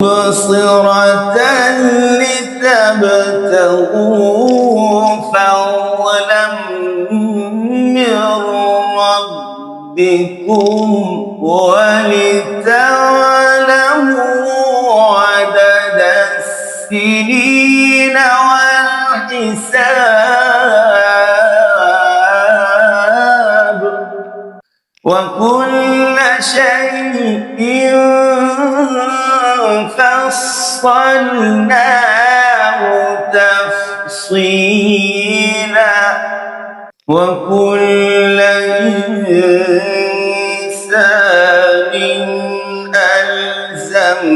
مبصرة لتبتغوا فضلا من ربكم ولتعلموا عدد السنين والحساب وكل شيء فصلناه تفصيلا وكل إنسان ألزمناه